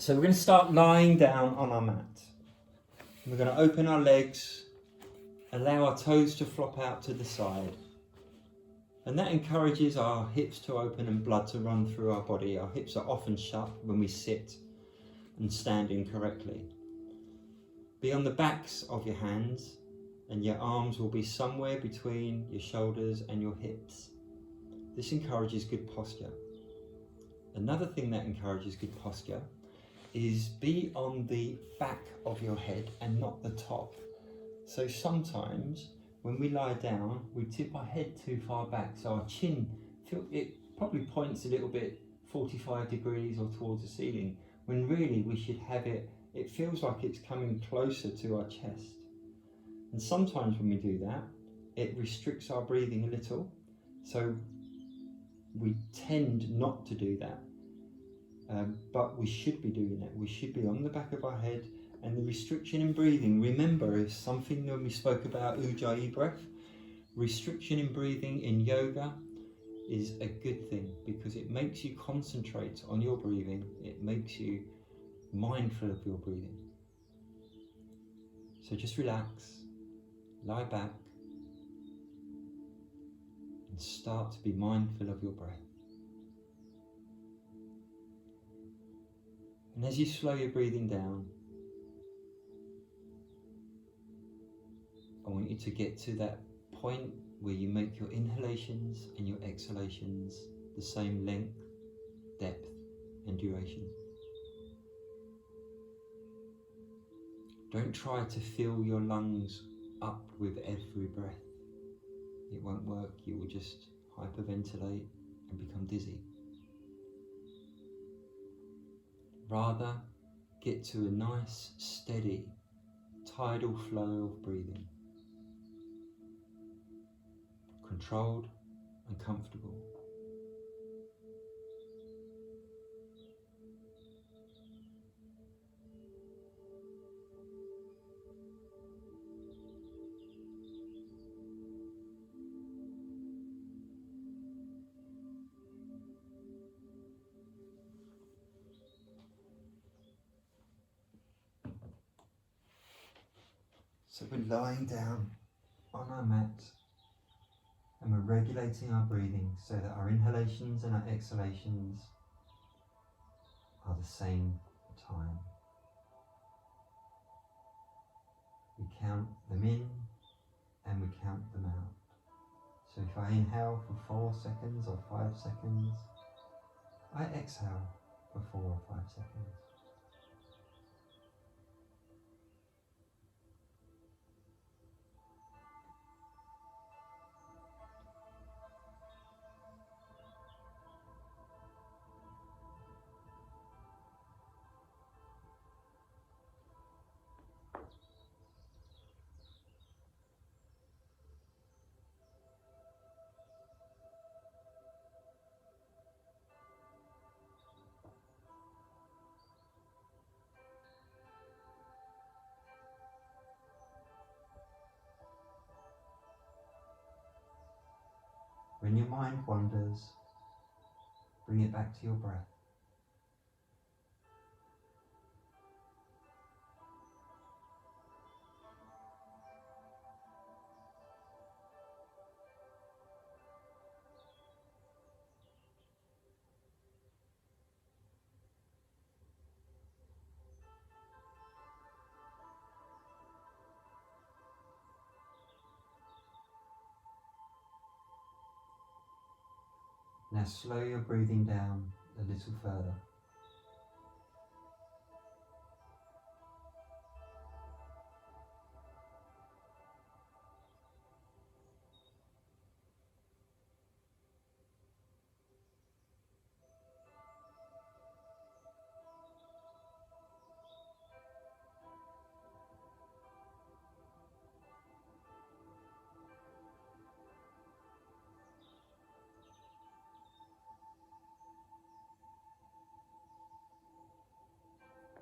So we're going to start lying down on our mat. We're going to open our legs, allow our toes to flop out to the side. And that encourages our hips to open and blood to run through our body. Our hips are often shut when we sit and stand incorrectly. Be on the backs of your hands, and your arms will be somewhere between your shoulders and your hips. This encourages good posture. Another thing that encourages good posture is be on the back of your head and not the top. So sometimes when we lie down, we tip our head too far back, so our chin, it probably points a little bit 45 degrees or towards the ceiling, when really we should have it feels like it's coming closer to our chest. And sometimes when we do that, it restricts our breathing a little, so we tend not to do that. But we should be doing that. We should be on the back of our head, and the restriction in breathing, remember, is something when we spoke about Ujjayi breath. Restriction in breathing in yoga is a good thing because it makes you concentrate on your breathing. It makes you mindful of your breathing. So just relax, lie back, and start to be mindful of your breath. And as you slow your breathing down, I want you to get to that point where you make your inhalations and your exhalations the same length, depth, and duration. Don't try to fill your lungs up with every breath. It won't work. You will just hyperventilate and become dizzy. Rather, get to a nice, steady, tidal flow of breathing. Controlled and comfortable. So we're lying down on our mat and we're regulating our breathing so that our inhalations and our exhalations are the same time. We count them in and we count them out. So if I inhale for 4 seconds or 5 seconds, I exhale for 4 or 5 seconds. When your mind wanders, bring it back to your breath. Now slow your breathing down a little further.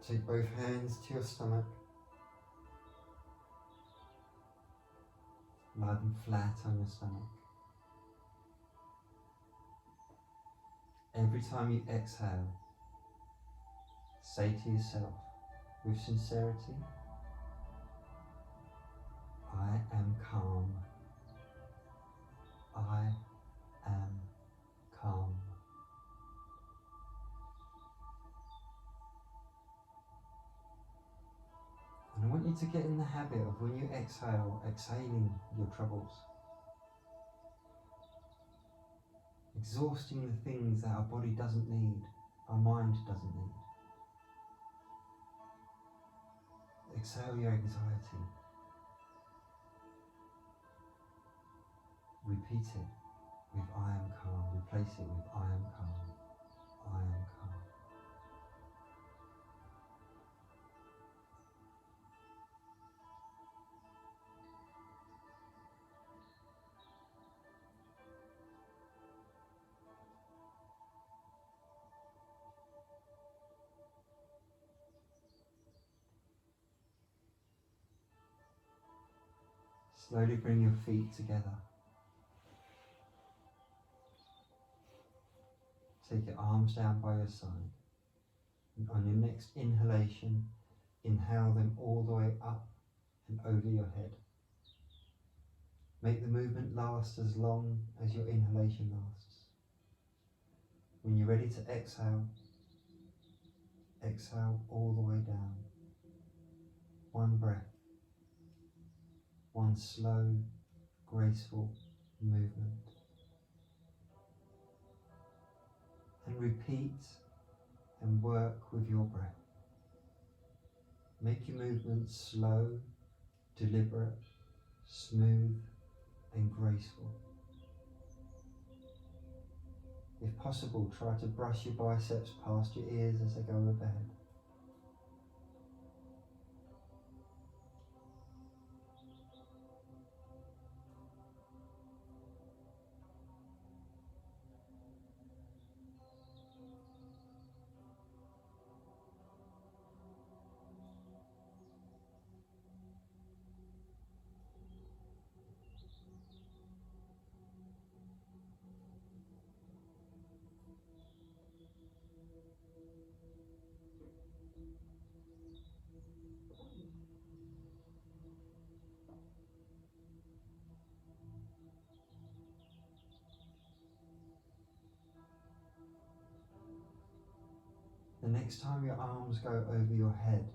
Take both hands to your stomach. Lie them flat on your stomach. Every time you exhale, say to yourself with sincerity, I am calm. I am calm. And I want you to get in the habit of when you exhale, exhaling your troubles. Exhausting the things that our body doesn't need, our mind doesn't need. Exhale your anxiety. Repeat it with I am calm. Replace it with I am calm. I am calm. Slowly bring your feet together. Take your arms down by your side. And on your next inhalation, inhale them all the way up and over your head. Make the movement last as long as your inhalation lasts. When you're ready to exhale, exhale all the way down. One breath, one slow, graceful movement. And repeat and work with your breath. Make your movements slow, deliberate, smooth and graceful. If possible, try to brush your biceps past your ears as they go overhead. The next time your arms go over your head,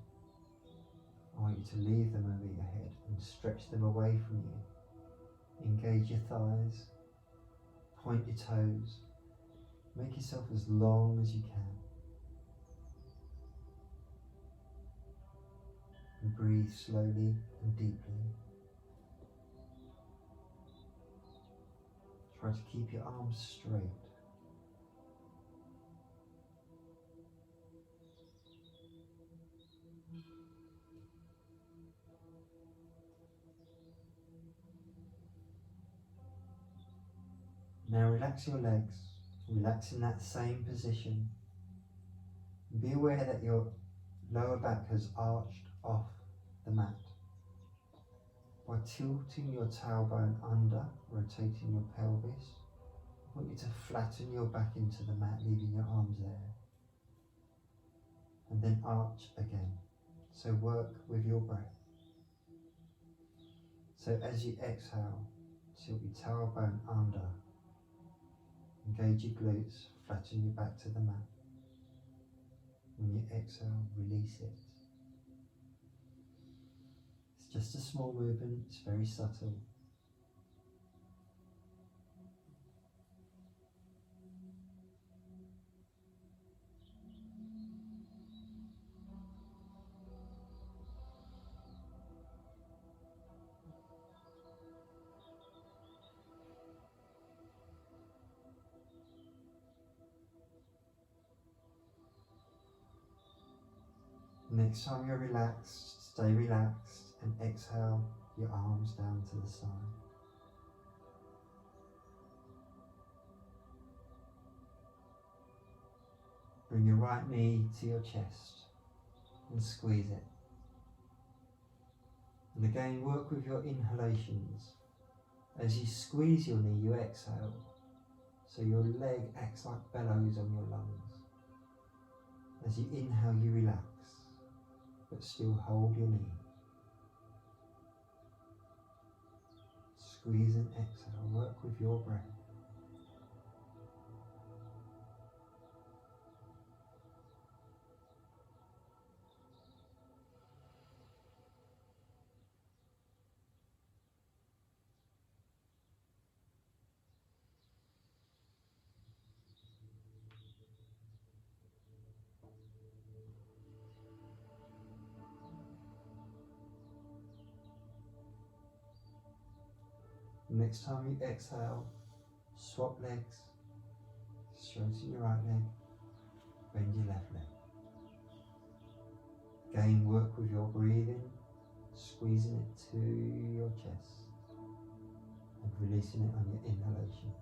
I want you to leave them over your head and stretch them away from you. Engage your thighs, point your toes, make yourself as long as you can. And breathe slowly and deeply. Try to keep your arms straight. Now relax your legs, relax in that same position. Be aware that your lower back has arched off the mat. By tilting your tailbone under, rotating your pelvis, I want you to flatten your back into the mat, leaving your arms there. And then arch again. So work with your breath. So as you exhale, tilt your tailbone under. Engage your glutes, flatten your back to the mat. When you exhale, release it. It's just a small movement, it's very subtle. Next time you're relaxed, stay relaxed and exhale your arms down to the side. Bring your right knee to your chest and squeeze it. And again, work with your inhalations. As you squeeze your knee, you exhale. So your leg acts like bellows on your lungs. As As you inhale, you relax, but still hold your knee. Squeeze and exhale, work with your breath. Next time you exhale, swap legs, straighten your right leg, bend your left leg. Again, work with your breathing, squeezing it to your chest and releasing it on your inhalation.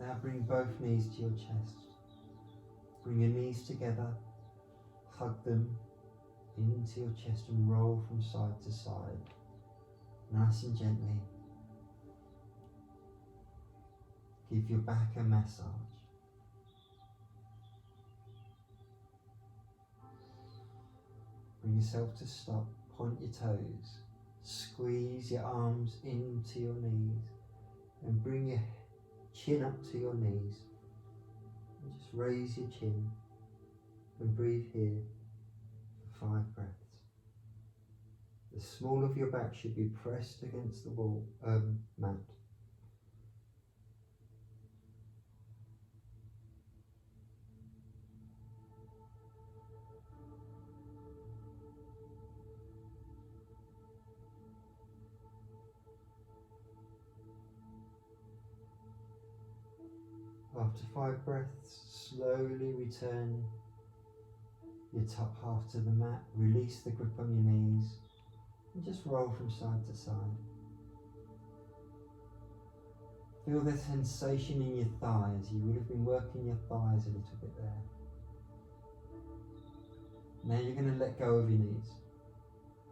Now bring both knees to your chest. Bring your knees together, hug them into your chest and roll from side to side, nice and gently. Give your back a massage. Bring yourself to stop, point your toes, squeeze your arms into your knees and bring your chin up to your knees. And just raise your chin and breathe here for 5 breaths. The small of your back should be pressed against the wall, mat. After 5 breaths, slowly return your top half to the mat, release the grip on your knees and just roll from side to side. Feel the sensation in your thighs. You would have been working your thighs a little bit there. Now you're going to let go of your knees.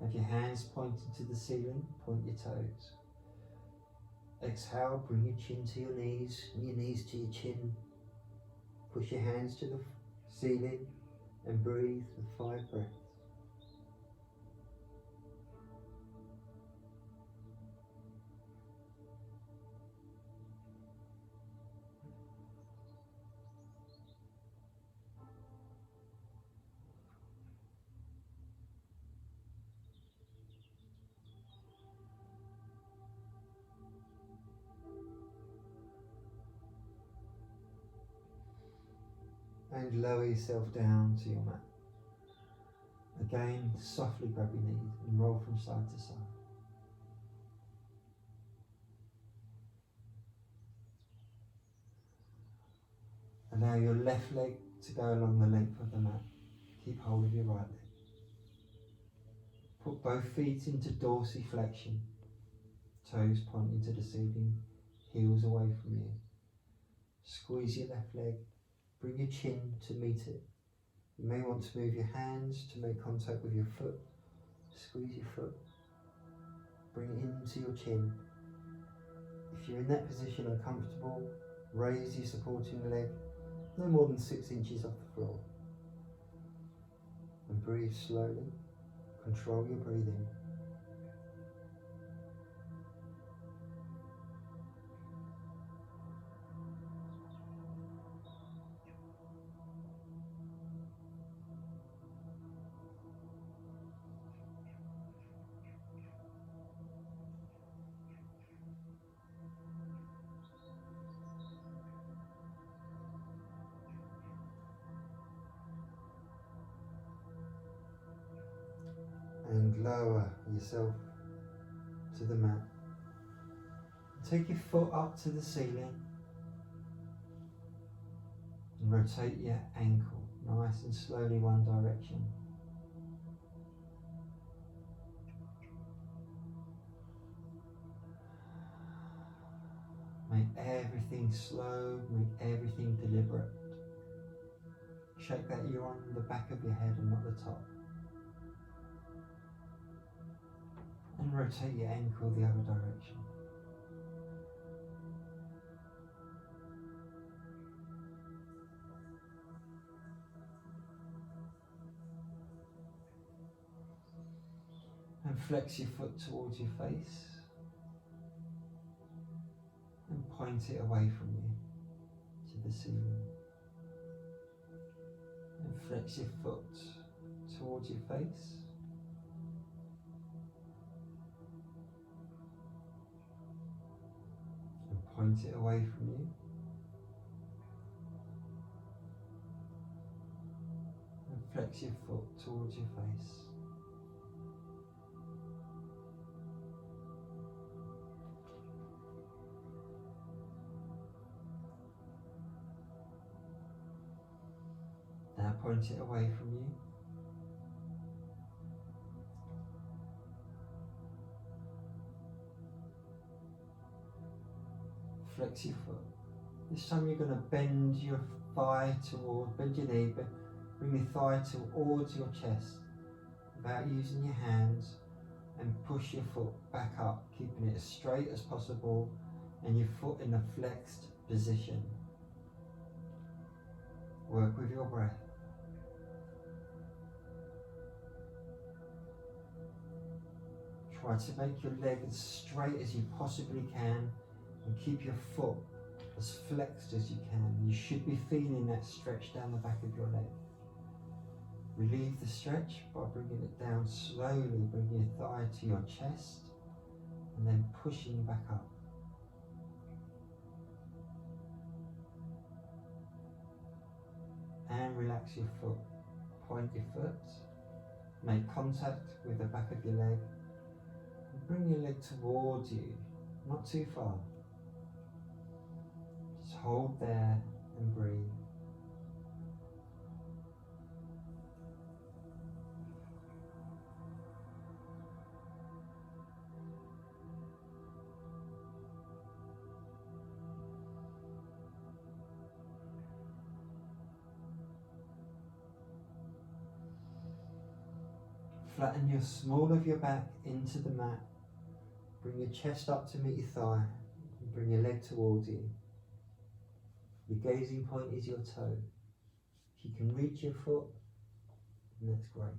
Have your hands pointed to the ceiling, point your toes. Exhale, bring your chin to your knees and your knees to your chin. Push your hands to the ceiling and breathe for 5 breaths. And lower yourself down to your mat. Again, softly grab your knees and roll from side to side. Allow your left leg to go along the length of the mat. Keep hold of your right leg. Put both feet into dorsiflexion. Toes pointing to the ceiling, heels away from you. Squeeze your left leg. Bring your chin to meet it. You may want to move your hands to make contact with your foot. Squeeze your foot. Bring it into your chin. If you're in that position uncomfortable, raise your supporting leg no more than 6 inches off the floor. And breathe slowly. Control your breathing. And lower yourself to the mat. Take your foot up to the ceiling And rotate your ankle nice and slowly one direction. Make everything slow, make everything deliberate. Check that you're on the back of your head and not the top. And rotate your ankle the other direction. And flex your foot towards your face. And point it away from you to the ceiling. And flex your foot towards your face. And point it away from you. And flex your foot towards your face. Now point it away from you. Flex your foot. This time you're going to bend your thigh towards, bend your knee, bring your thigh towards your chest without using your hands, and push your foot back up, keeping it as straight as possible and your foot in a flexed position. Work with your breath. Try to make your leg as straight as you possibly can and keep your foot as flexed as you can. You should be feeling that stretch down the back of your leg. Relieve the stretch by bringing it down slowly, bringing your thigh to your chest and then pushing back up. And relax your foot. Point your foot, make contact with the back of your leg, and bring your leg towards you, not too far. Just hold there and breathe. Flatten your small of your back into the mat. Bring your chest up to meet your thigh. And bring your leg towards you. Your gazing point is your toe. If you can reach your foot, then that's great.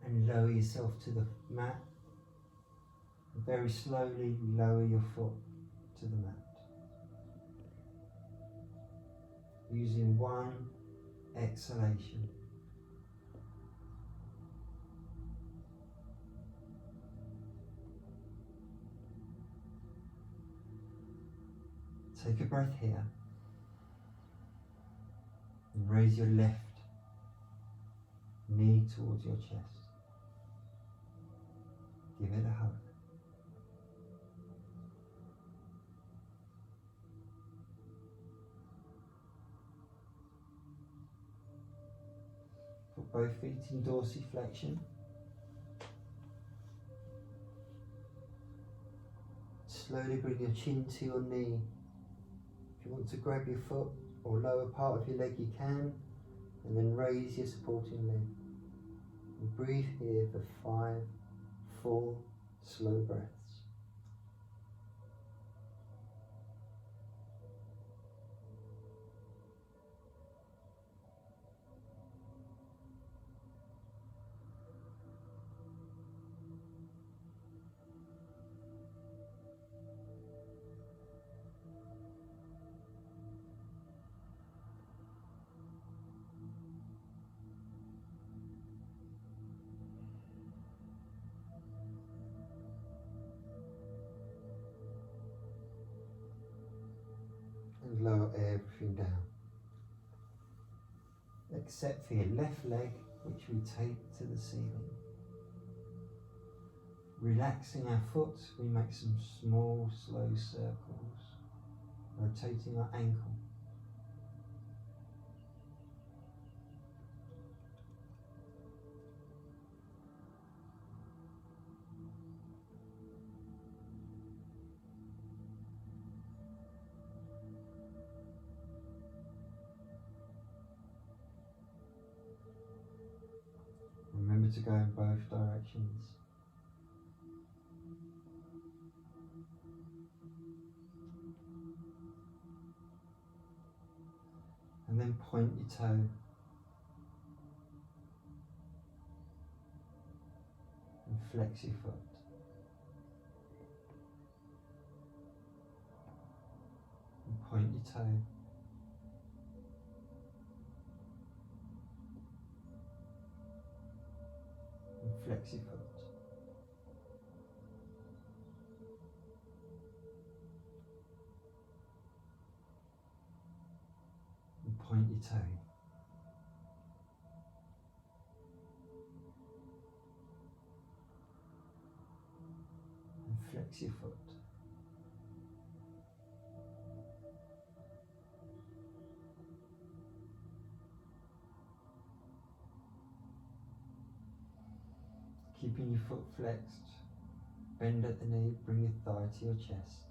And lower yourself to the mat. And very slowly lower your foot to the mat. Using one exhalation. Take a breath here. And raise your left knee towards your chest. Give it a hug. Put both feet in dorsiflexion. Slowly bring your chin to your knee. If you want to grab your foot or lower part of your leg, you can, and then raise your supporting leg. And breathe here for 5 full, slow breaths. and lower everything down. Except for your left leg, which we take to the ceiling. Relaxing our foot, we make some small, slow circles, rotating our ankle. Remember to go in both directions. And then point your toe. And flex your foot. And point your toe. And flex your foot. And point your toe. And flex your foot. Keeping your foot flexed, bend at the knee, bring your thigh to your chest.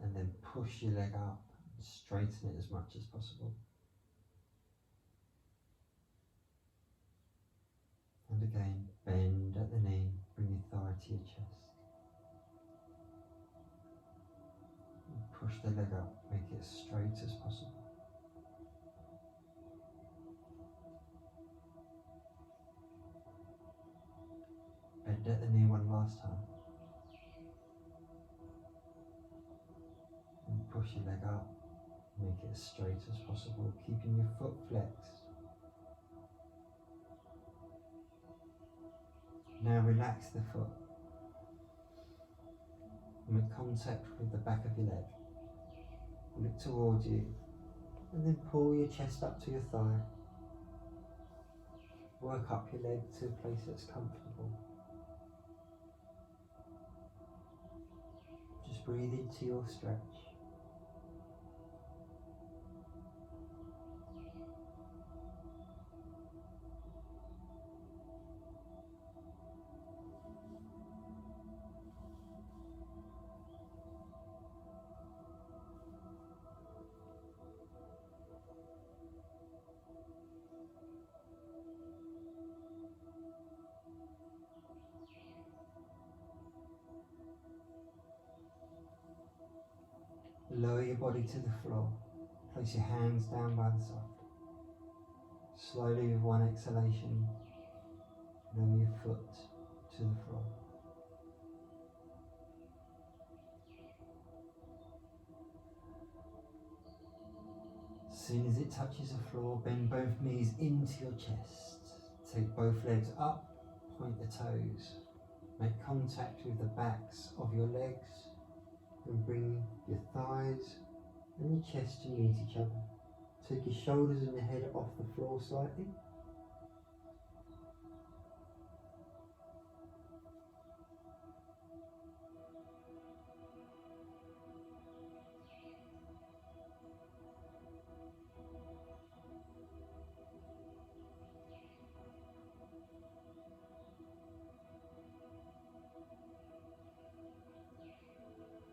And then push your leg up and straighten it as much as possible. And again, bend at the knee, bring your thigh to your chest. And push the leg up, make it as straight as possible. Bend at the knee one last time. And push your leg up, make it as straight as possible, keeping your foot flexed. Now relax the foot. Make contact with the back of your leg. Look towards you, and then pull your chest up to your thigh. Work up your leg to a place that's comfortable. Just breathe into your stretch. Lower your body to the floor. Place your hands down by the side. Slowly with one exhalation, lower your foot to the floor. As soon as it touches the floor, bend both knees into your chest. Take both legs up, point the toes. Make contact with the backs of your legs and bring your thighs and your chest to meet each other. Take your shoulders and your head off the floor slightly.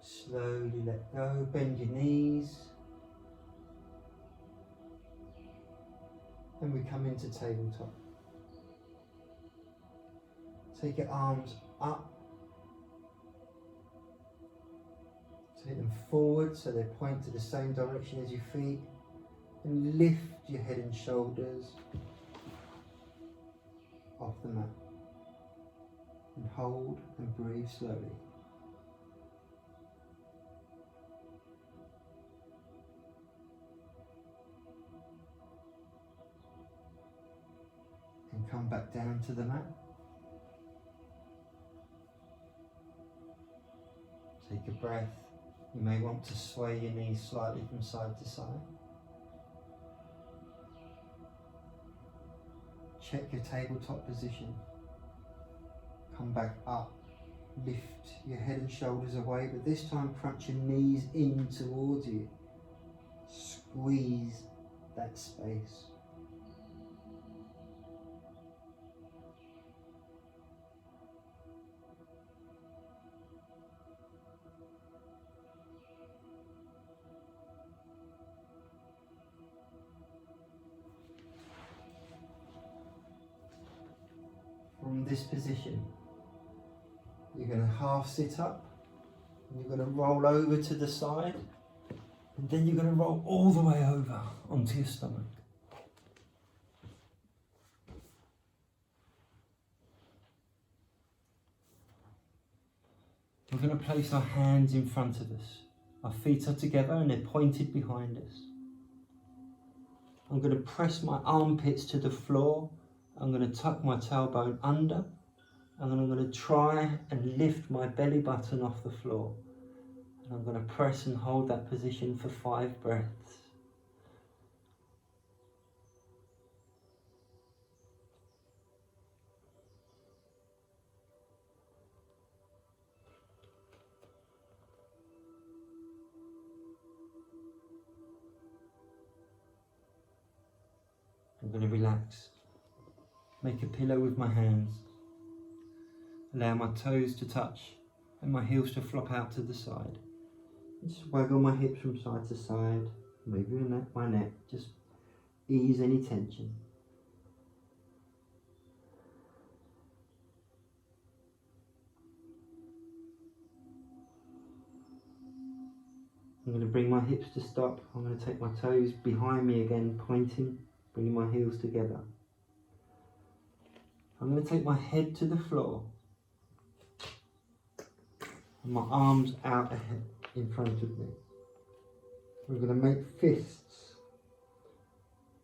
Slowly let go, bend your knees. And we come into tabletop. Take your arms up. Take them forward so they point to the same direction as your feet. And lift your head and shoulders off the mat. And hold and breathe slowly. And come back down to the mat. Take a breath You may want to sway your knees slightly from side to side. Check your tabletop position. Come back up. Lift your head and shoulders away, but this time crunch your knees in towards you. Squeeze that space. From this position, you're going to half sit up, and you're going to roll over to the side, and then you're going to roll all the way over onto your stomach. We're going to place our hands in front of us. Our feet are together and they're pointed behind us. I'm going to press my armpits to the floor. I'm going to tuck my tailbone under, and then I'm going to try and lift my belly button off the floor. And I'm going to press and hold that position for 5 breaths. I'm going to relax. Make a pillow with my hands. Allow my toes to touch and my heels to flop out to the side. Just waggle my hips from side to side. Move my neck. Just ease any tension. I'm going to bring my hips to stop. I'm going to take my toes behind me again, pointing, bringing my heels together. I'm going to take my head to the floor and my arms out ahead in front of me. I'm going to make fists,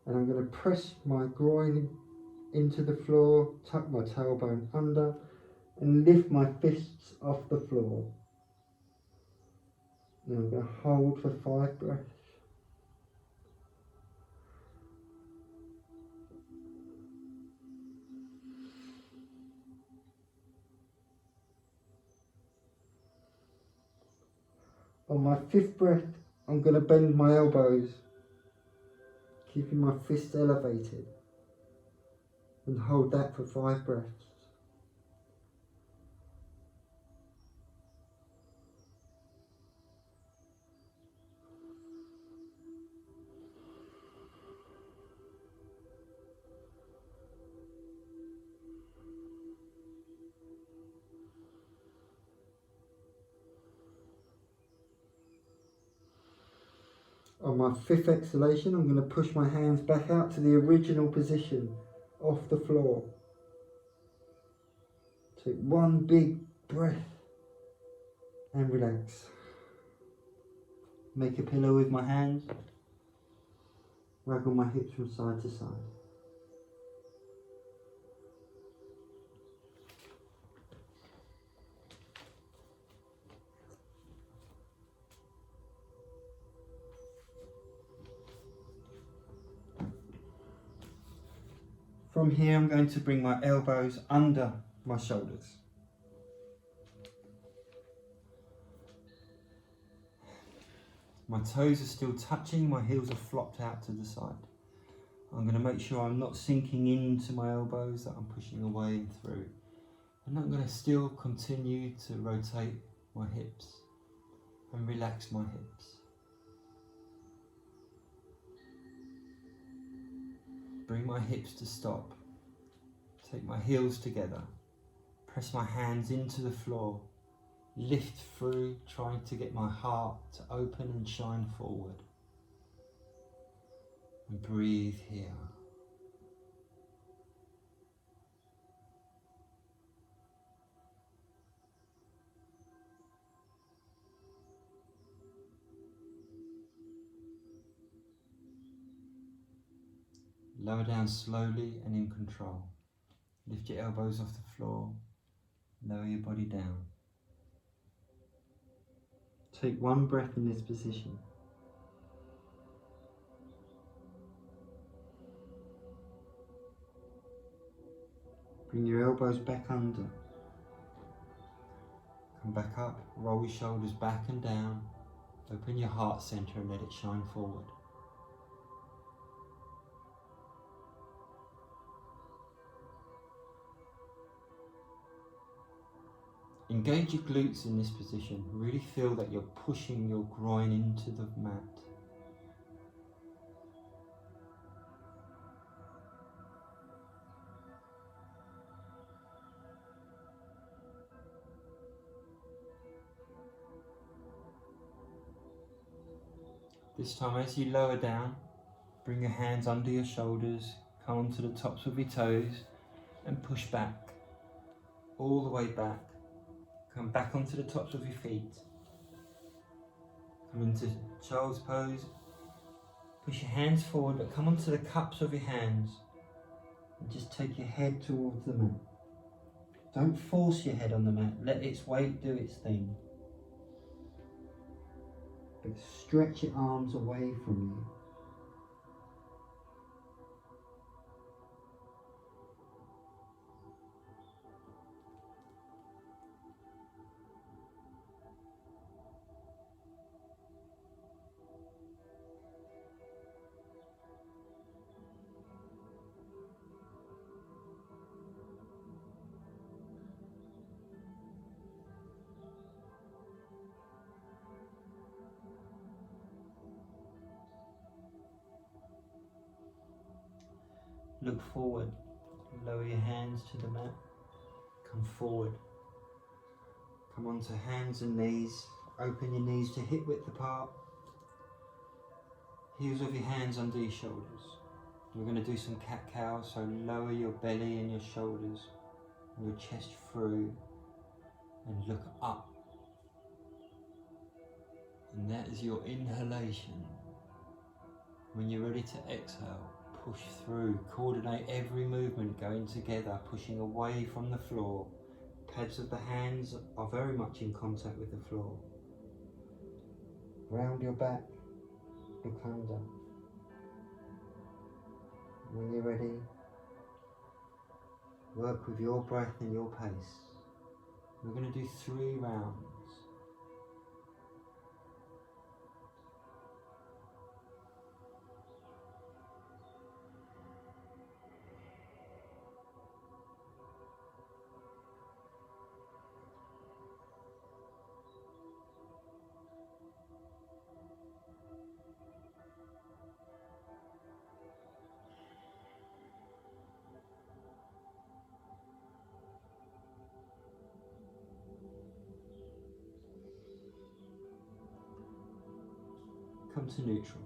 and I'm going to press my groin into the floor, tuck my tailbone under, and lift my fists off the floor. And I'm going to hold for 5 breaths. On my 5th breath, I'm going to bend my elbows, keeping my fists elevated, and hold that for 5 breaths. On my 5th exhalation, I'm going to push my hands back out to the original position off the floor. Take 1 big breath and relax. Make a pillow with my hands. Waggle my hips from side to side. From here, I'm going to bring my elbows under my shoulders. My toes are still touching, my heels are flopped out to the side. I'm going to make sure I'm not sinking into my elbows, that I'm pushing away and through. And I'm going to still continue to rotate my hips and relax my hips. Bring my hips to stop. Take my heels together. Press my hands into the floor. Lift through, trying to get my heart to open and shine forward. And breathe here. Lower down slowly and in control. Lift your elbows off the floor. Lower your body down. Take one breath in this position. Bring your elbows back under. Come back up, roll your shoulders back and down. Open your heart center and let it shine forward. Engage your glutes in this position. Really feel that you're pushing your groin into the mat. This time as you lower down, bring your hands under your shoulders, come onto the tops of your toes and push back, all the way back. Come back onto the tops of your feet. Come into child's pose. Push your hands forward, but come onto the cups of your hands and just take your head towards the mat. Don't force your head on the mat, let its weight do its thing. But stretch your arms away from you. Look forward, lower your hands to the mat, come forward. Come onto hands and knees, open your knees to hip width apart. Heels of your hands under your shoulders. We're going to do some cat-cow, so lower your belly and your shoulders, and your chest through, and look up. And that is your inhalation. When you're ready to exhale, push through, coordinate every movement going together, pushing away from the floor. Pads of the hands are very much in contact with the floor. Round your back, look under. When you're ready, work with your breath and your pace. We're going to do 3 rounds. Come to neutral.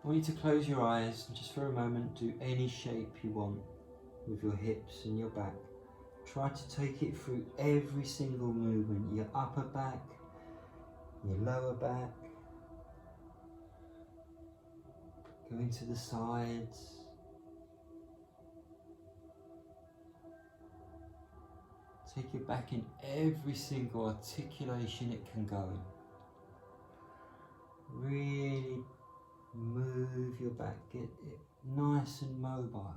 I want you to close your eyes and just for a moment do any shape you want with your hips and your back. Try to take it through every single movement, your upper back, your lower back, going to the sides. Take your back in every single articulation it can go in. Really move your back, get it nice and mobile.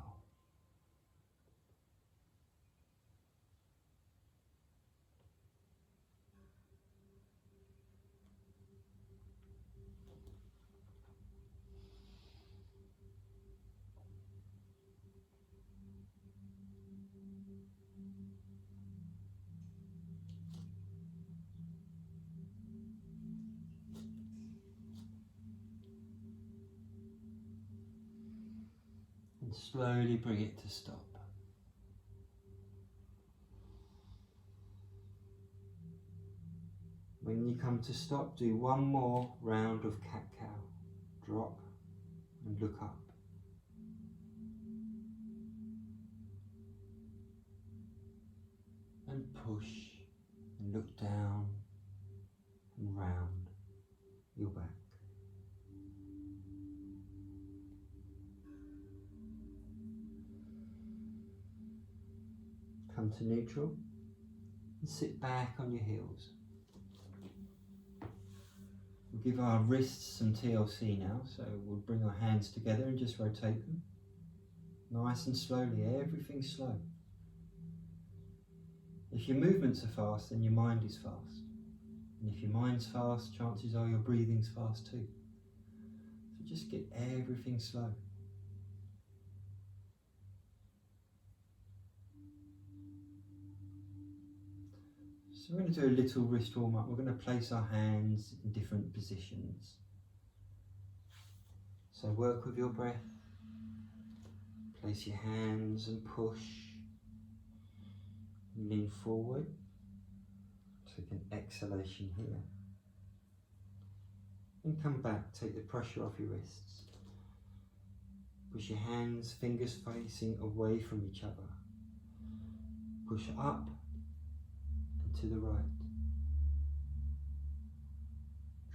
And slowly bring it to stop. When you come to stop, do one more round of cat-cow. Drop and look up. And push and look down and round your back. Come to neutral and sit back on your heels. We'll give our wrists some TLC now, so we'll bring our hands together and just rotate them. Nice and slowly, everything slow. If your movements are fast, then your mind is fast. And if your mind's fast, chances are your breathing's fast too. So just get everything slow. So we're going to do a little wrist warm up. We're going to place our hands in different positions. So work with your breath. Place your hands and push. Lean forward. Take an exhalation here. And come back, take the pressure off your wrists. Push your hands, fingers facing away from each other. Push up and to the right.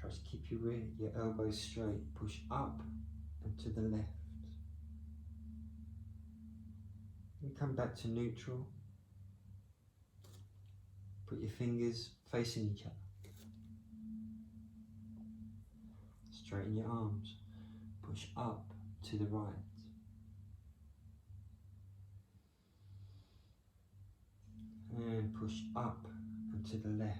Try to keep your elbows straight. Push up and to the left. And come back to neutral. Put your fingers facing each other. Straighten your arms. Push up to the right. And push up and to the left.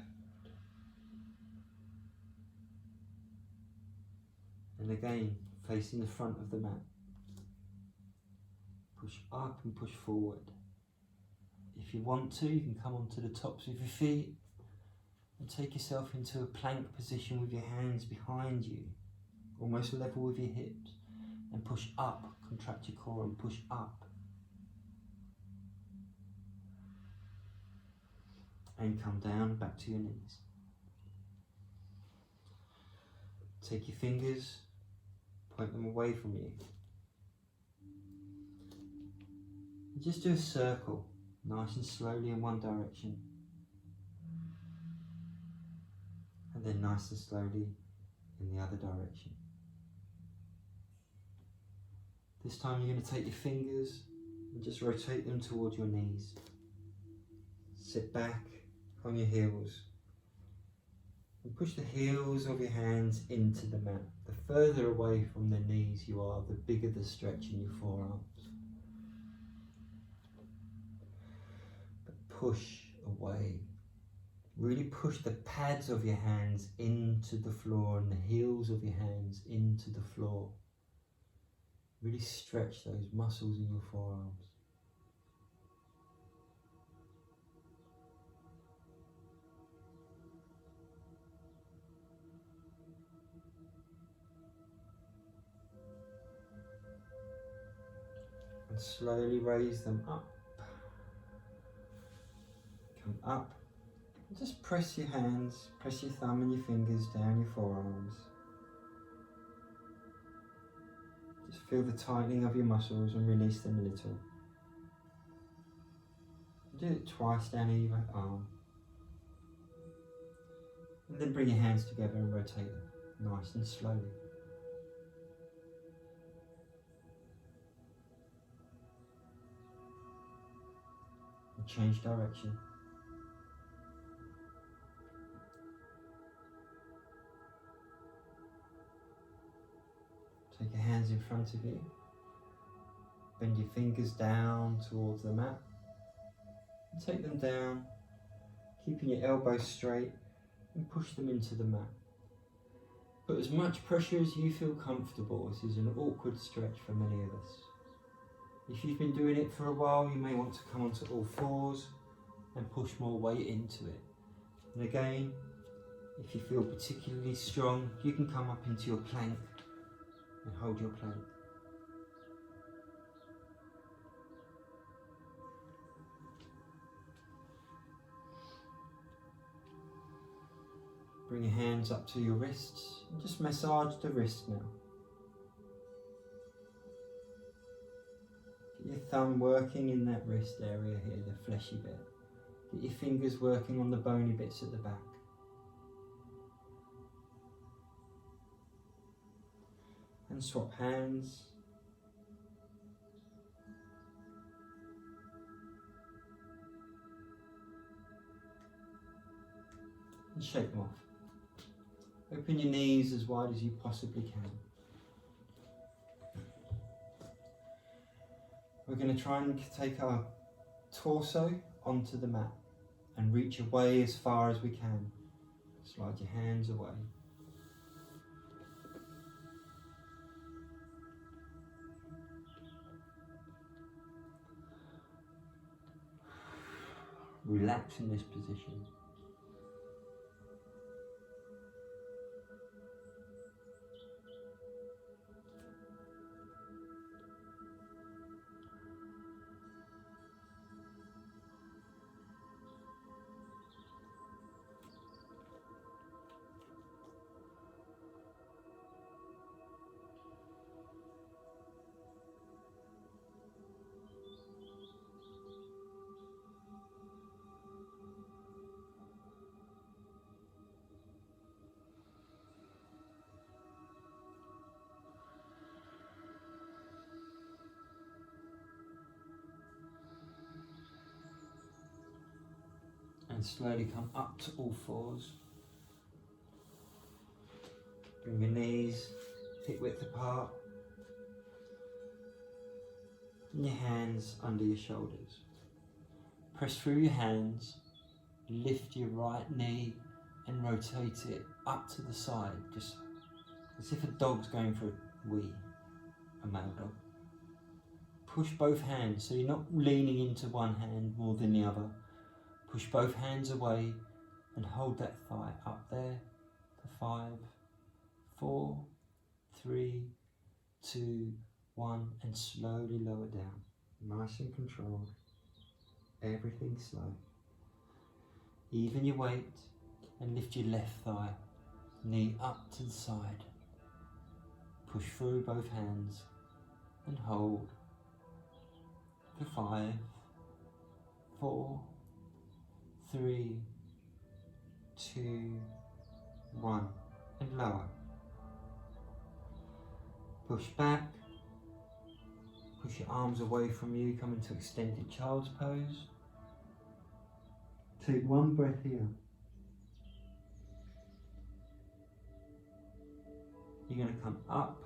And again, facing the front of the mat. Push up and push forward. If you want to, you can come onto the tops of your feet and take yourself into a plank position with your hands behind you, almost level with your hips, and push up, contract your core and push up. And come down, back to your knees. Take your fingers, point them away from you. And just do a circle, nice and slowly in one direction. And then nice and slowly in the other direction. This time you're going to take your fingers and just rotate them towards your knees. Sit back on your heels. And push the heels of your hands into the mat. The further away from the knees you are, the bigger the stretch in your forearms. But push away. Really push the pads of your hands into the floor and the heels of your hands into the floor. Really stretch those muscles in your forearms. And slowly raise them up. Come up. And just press your hands, press your thumb and your fingers down your forearms. Just feel the tightening of your muscles and release them a little. Do it twice down either arm. And then bring your hands together and rotate them, nice and slowly. And change direction. Take your hands in front of you. Bend your fingers down towards the mat. And take them down, keeping your elbows straight, and push them into the mat. Put as much pressure as you feel comfortable. This is an awkward stretch for many of us. If you've been doing it for a while, you may want to come onto all fours and push more weight into it. And again, if you feel particularly strong, you can come up into your plank and hold your plank. Bring your hands up to your wrists and just massage the wrist now. Get your thumb working in that wrist area here, the fleshy bit. Get your fingers working on the bony bits at the back. And swap hands. And shake them off. Open your knees as wide as you possibly can. We're going to try and take our torso onto the mat and reach away as far as we can. Slide your hands away. Relax in this position. And slowly come up to all fours. Bring your knees hip width apart. And your hands under your shoulders. Press through your hands, lift your right knee and rotate it up to the side, just as if a dog's going for a wee, a male dog. Push both hands so you're not leaning into one hand more than the other. Push both hands away and hold that thigh up there for 5, 4, 3, 2, 1, and slowly lower down. Nice and controlled. Everything slow. Even your weight and lift your left thigh. Knee up to the side. Push through both hands and hold for 5, 4, 3, 2, 1, and lower. Push back. Push your arms away from you, come into extended child's pose. Take one breath here. You're going to come up.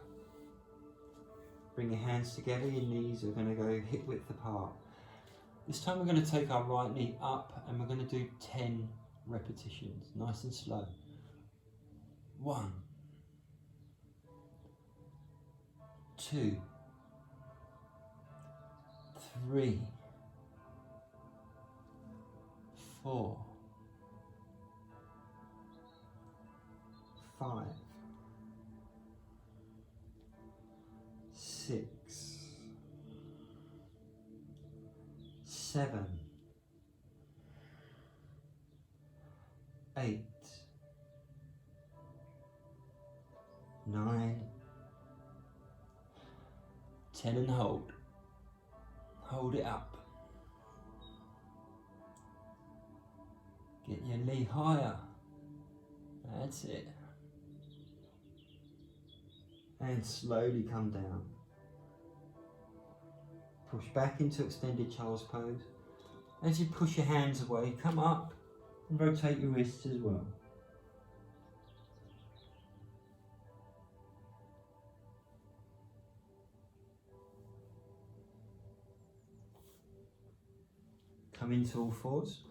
Bring your hands together, your knees are going to go hip width apart. This time we're going to take our right knee up and we're going to do 10 repetitions, nice and slow. 1, 2, 3, 4, 5, 6, 7, 8, 9, 10, and hold. Hold it up. Get your knee higher. That's it. And slowly come down. Push back into extended child's pose. As you push your hands away, come up and rotate your wrists as well. Come into all fours.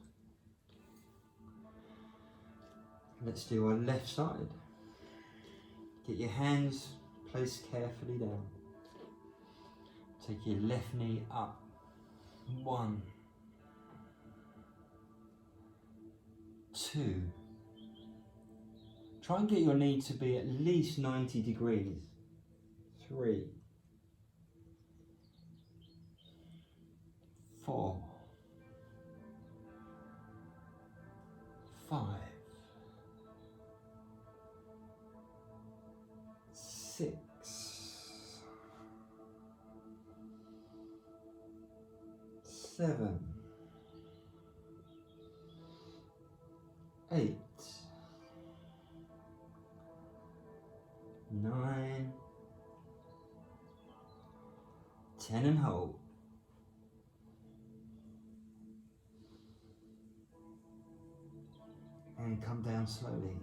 Let's do our left side. Get your hands placed carefully down. Take your left knee up. 1, 2. Try and get your knee to be at least 90 degrees. 3, 4, 5, 6, 7, 8, 9, 10, and hold. And come down slowly.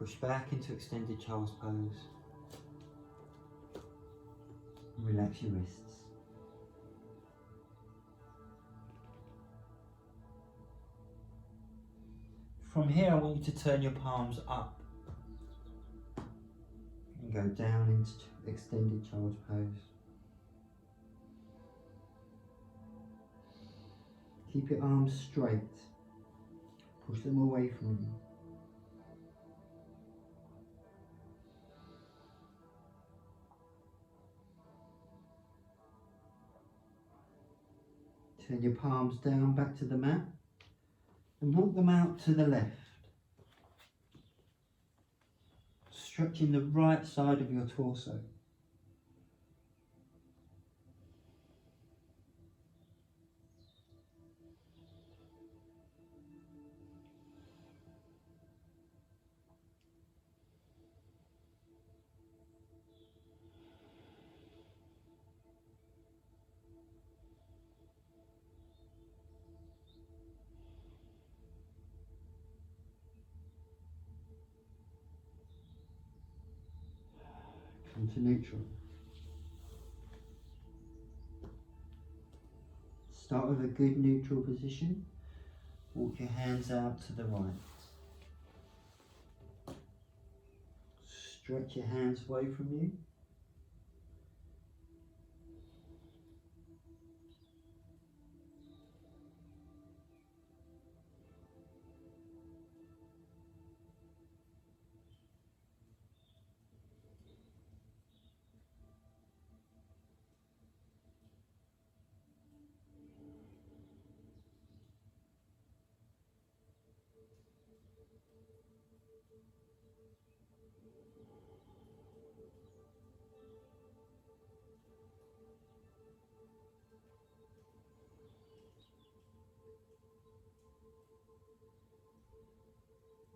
Push back into extended child's pose. And relax your wrists. From here, I want you to turn your palms up and go down into extended child's pose. Keep your arms straight. Push them away from you. Turn your palms down back to the mat and walk them out to the left. Stretching the right side of your torso. Come to neutral. Start with a good neutral position. Walk your hands out to the right. Stretch your hands away from you.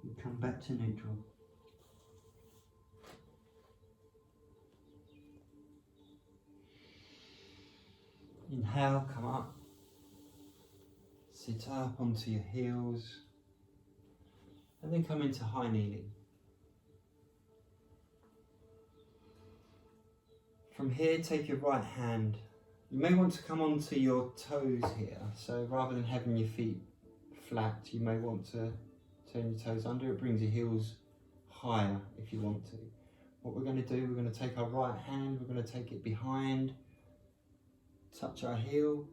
And come back to neutral. Inhale, come up. Sit up onto your heels. And then come into high kneeling. From here, take your right hand. You may want to come onto your toes here. So rather than having your feet flat, you may want to turn your toes under. It brings your heels higher if you want to. What we're going to do, we're going to take our right hand, we're going to take it behind, touch our heel,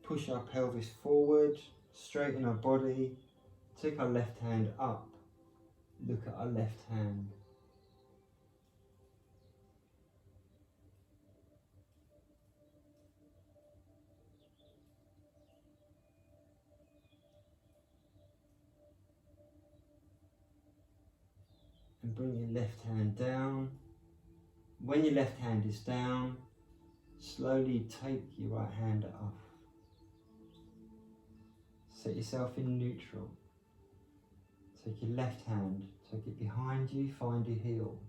push our pelvis forward, straighten our body, take our left hand up, look at our left hand. And bring your left hand down. When your left hand is down, slowly take your right hand up. Set yourself in neutral. Take your left hand, take it behind you, find your heel.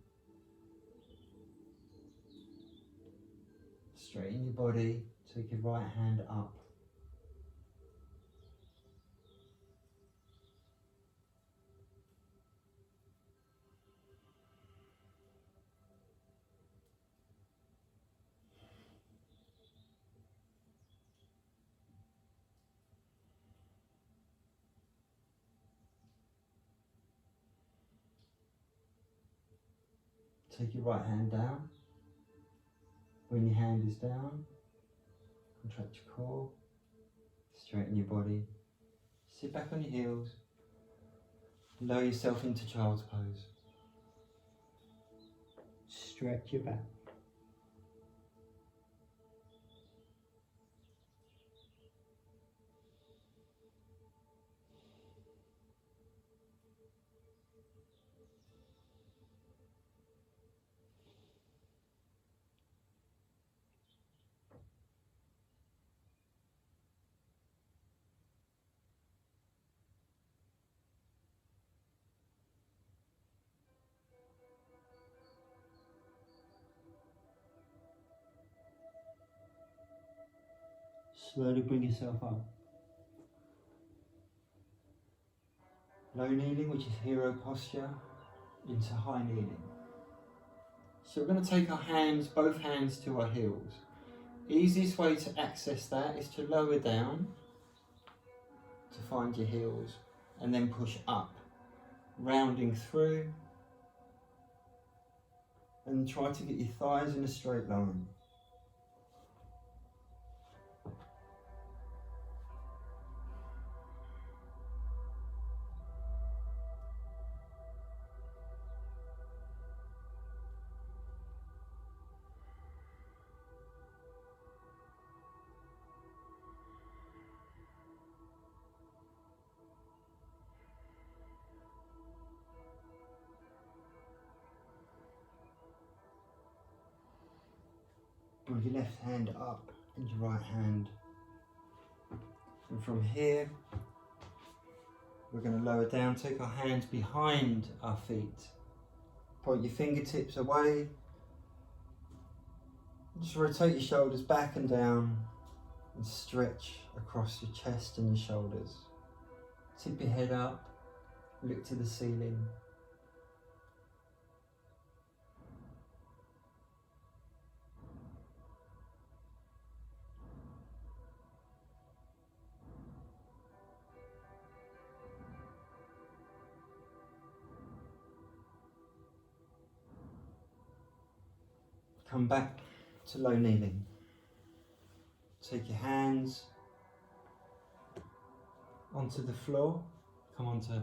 Straighten your body, take your right hand up. Take your right hand down. When your hand is down, contract your core, straighten your body, sit back on your heels, lower yourself into child's pose. Stretch your back. Slowly bring yourself up. Low kneeling, which is hero posture. into high kneeling. So we're going to take our hands, both hands to our heels. Easiest way to access that is to lower down to find your heels and then push up, rounding through, and try to get your thighs in a straight line. Bring your left hand up and your right hand. And from here, we're going to lower down, take our hands behind our feet. Point your fingertips away. Just rotate your shoulders back and down and stretch across your chest and your shoulders. Tip your head up, look to the ceiling. Come back to low kneeling. Take your hands onto the floor. Come onto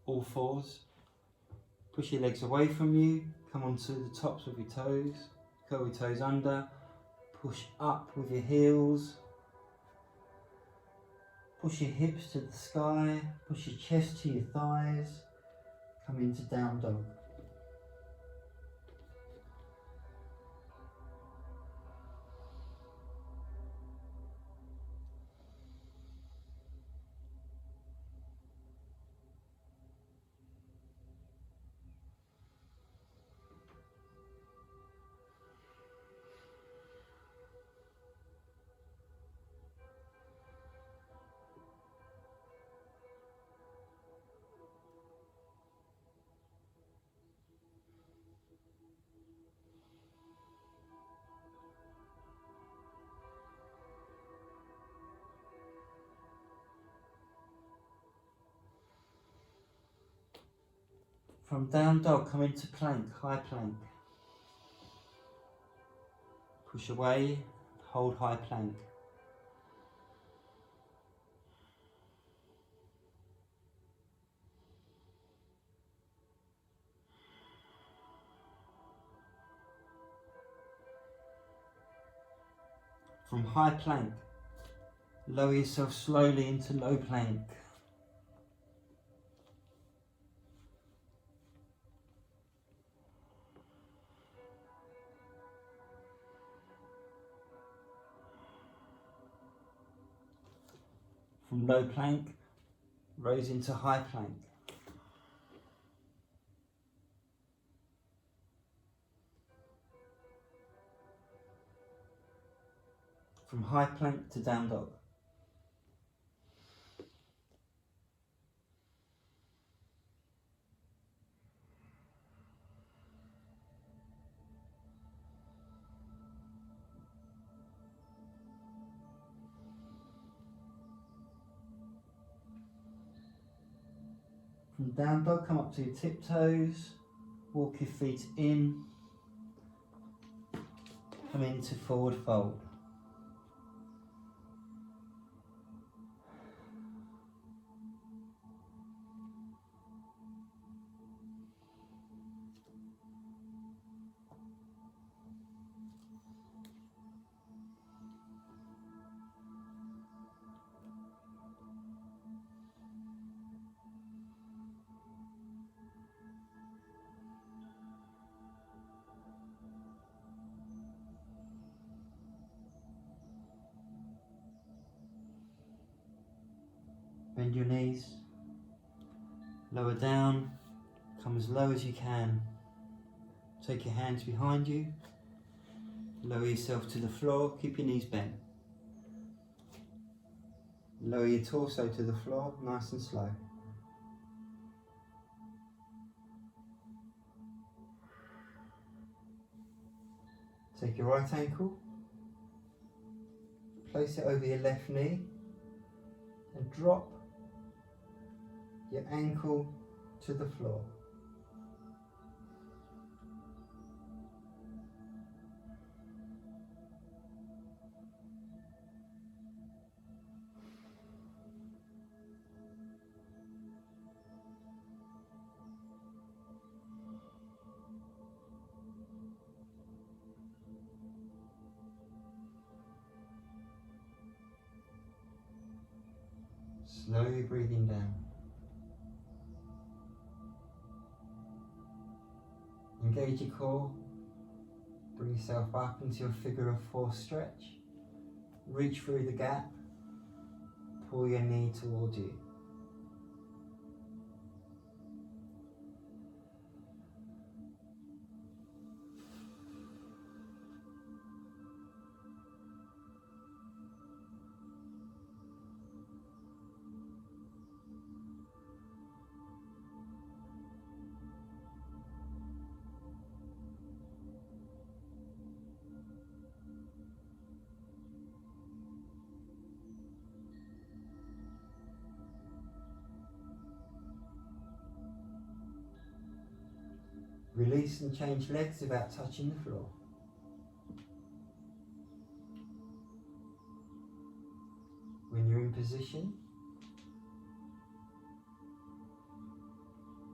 all fours. Push your legs away from you. Come onto the tops of your toes. Curl your toes under. Push up with your heels. Push your hips to the sky. Push your chest to your thighs. Come into down dog. From down dog, come into plank, high plank. Push away, hold high plank. From high plank, lower yourself slowly into low plank. From low plank, raise into high plank. From high plank to down dog. From down dog, come up to your tiptoes, walk your feet in, come into forward fold. Bend your knees, lower down, come as low as you can. Take your hands behind you, lower yourself to the floor, keep your knees bent. Lower your torso to the floor, nice and slow. Take your right ankle, place it over your left knee and drop your ankle to the floor. Slowly breathing down. Engage your core. Bring yourself up into your figure of four stretch. Reach through the gap. Pull your knee towards you. Release and change legs without touching the floor. When you're in position,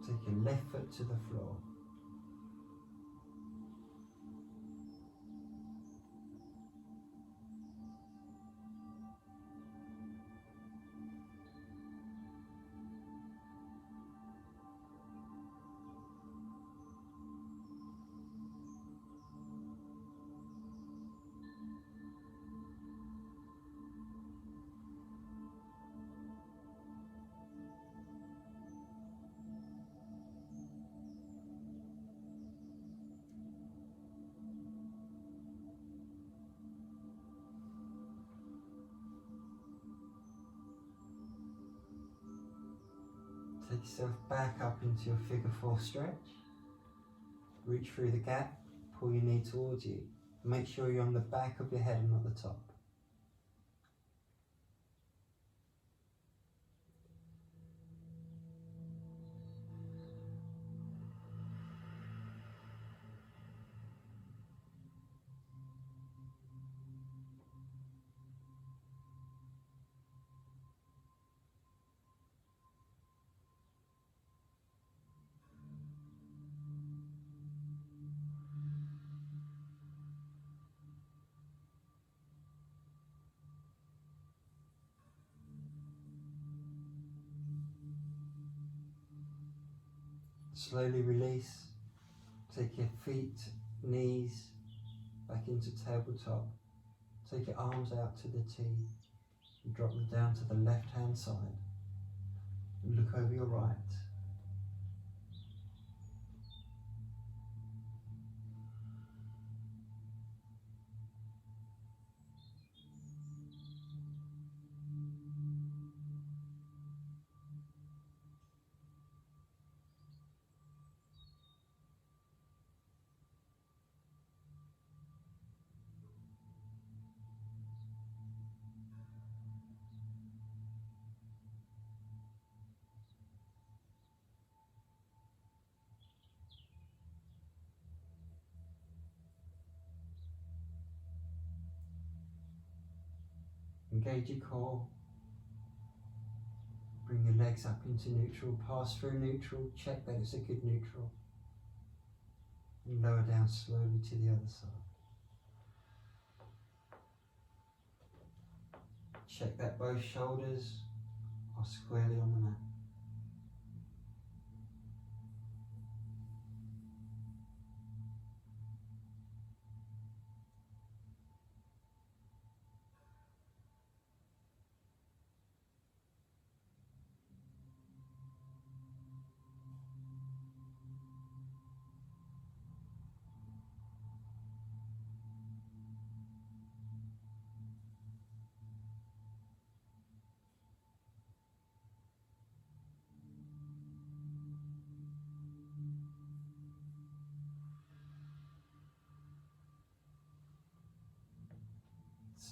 take your left foot to the floor. Take yourself back up into your figure four stretch. Reach through the gap, pull your knee towards you. Make sure you're on the back of your head and not the top. Slowly release. Take your feet, knees back into tabletop. Take your arms out to the T and drop them down to the left hand side. And look over your right. Engage your core. Bring your legs up into neutral. Pass through neutral. Check that it's a good neutral. And lower down slowly to the other side. Check that both shoulders are squarely on the mat.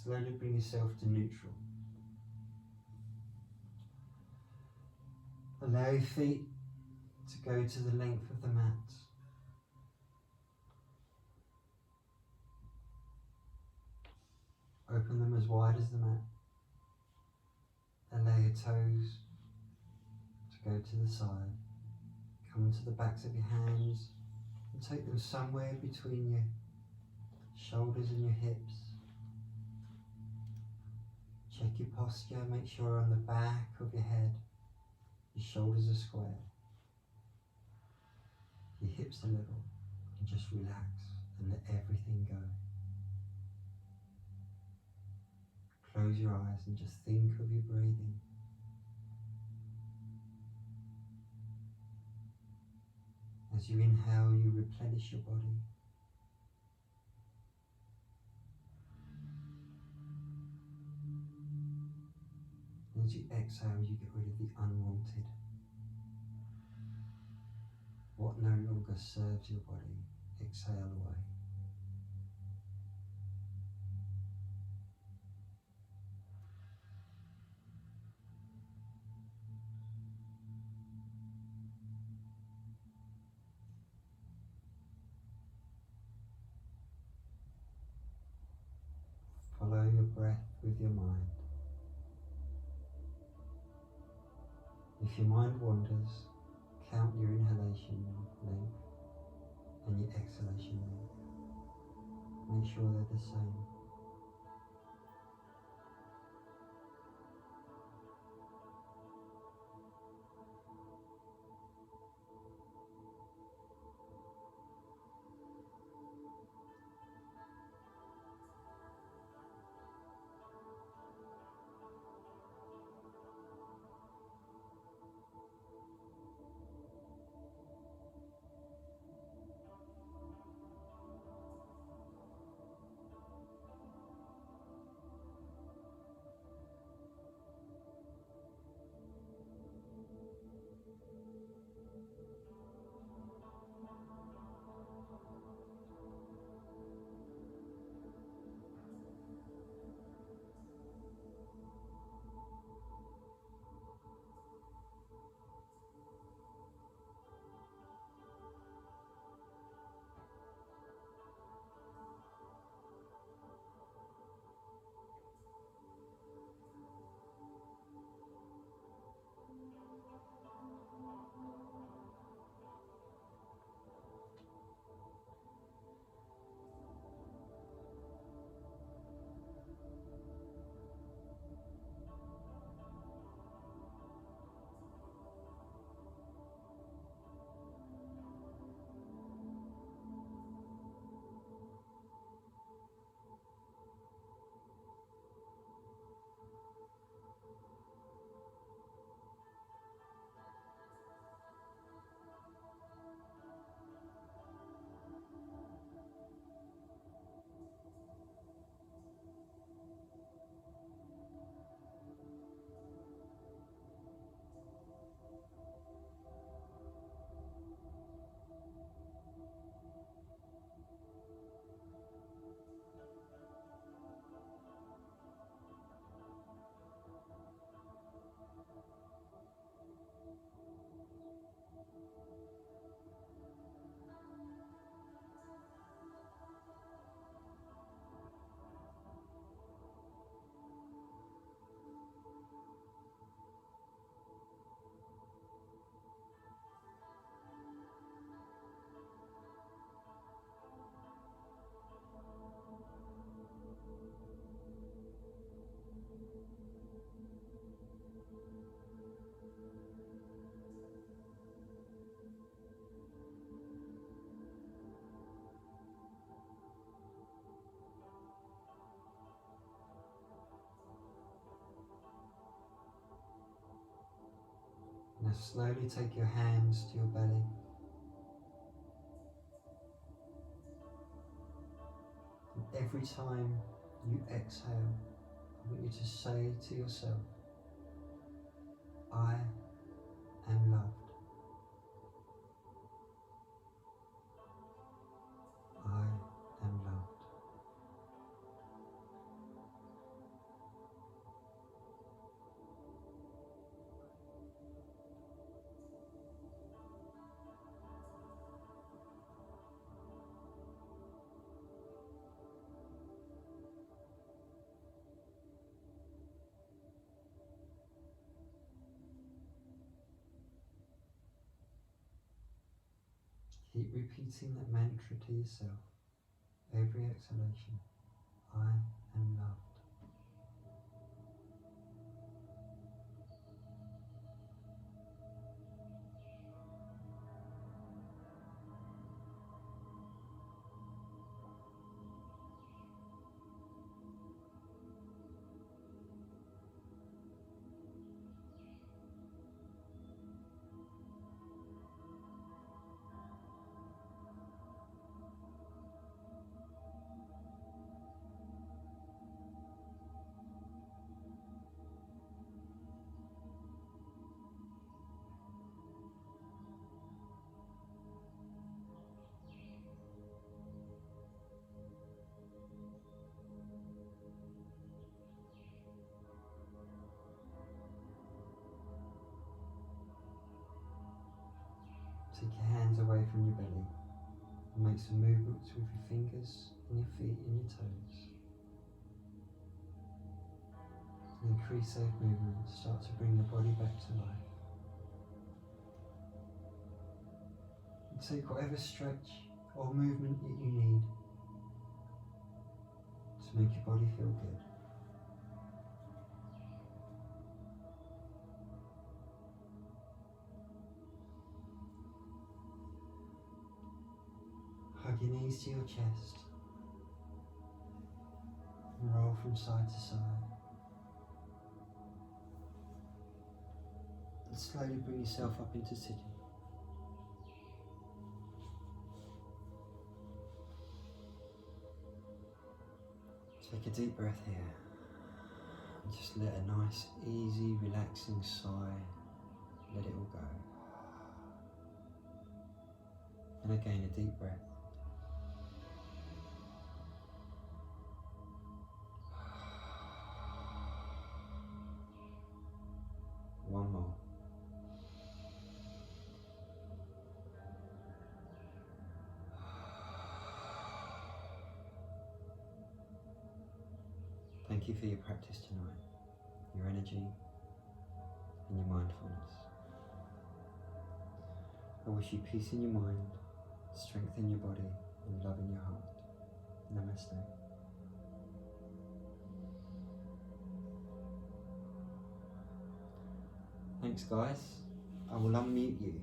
slowly bring yourself to neutral. Allow your feet to go to the length of the mat. Open them as wide as the mat. Allow your toes to go to the side. Come to the backs of your hands and take them somewhere between your shoulders and your hips. Check your posture, make sure on the back of your head, your shoulders are square, your hips are level, and just relax and let everything go. Close your eyes and just think of your breathing. As you inhale, you replenish your body. As you exhale, you get rid of the unwanted. What no longer serves your body, exhale away. Follow your breath with your mind. If your mind wanders, count your inhalation length and your exhalation length. Make sure they're the same. Now slowly take your hands to your belly. And every time you exhale, I want you to say to yourself, I am loved. I am loved. Keep repeating that mantra to yourself every exhalation. I am loved. Take your hands away from your belly and make some movements with your fingers and your feet and your toes. Increase those movements, start to bring your body back to life. And take whatever stretch or movement that you need to make your body feel good. Hug your knees to your chest and roll from side to side. And slowly bring yourself up into sitting. Take a deep breath here and just let a nice, easy, relaxing sigh, let it all go. And again, a deep breath. One more. Thank you for your practice tonight, your energy and your mindfulness. I wish you peace in your mind, strength in your body and love in your heart. Namaste. Thanks guys. I will unmute you.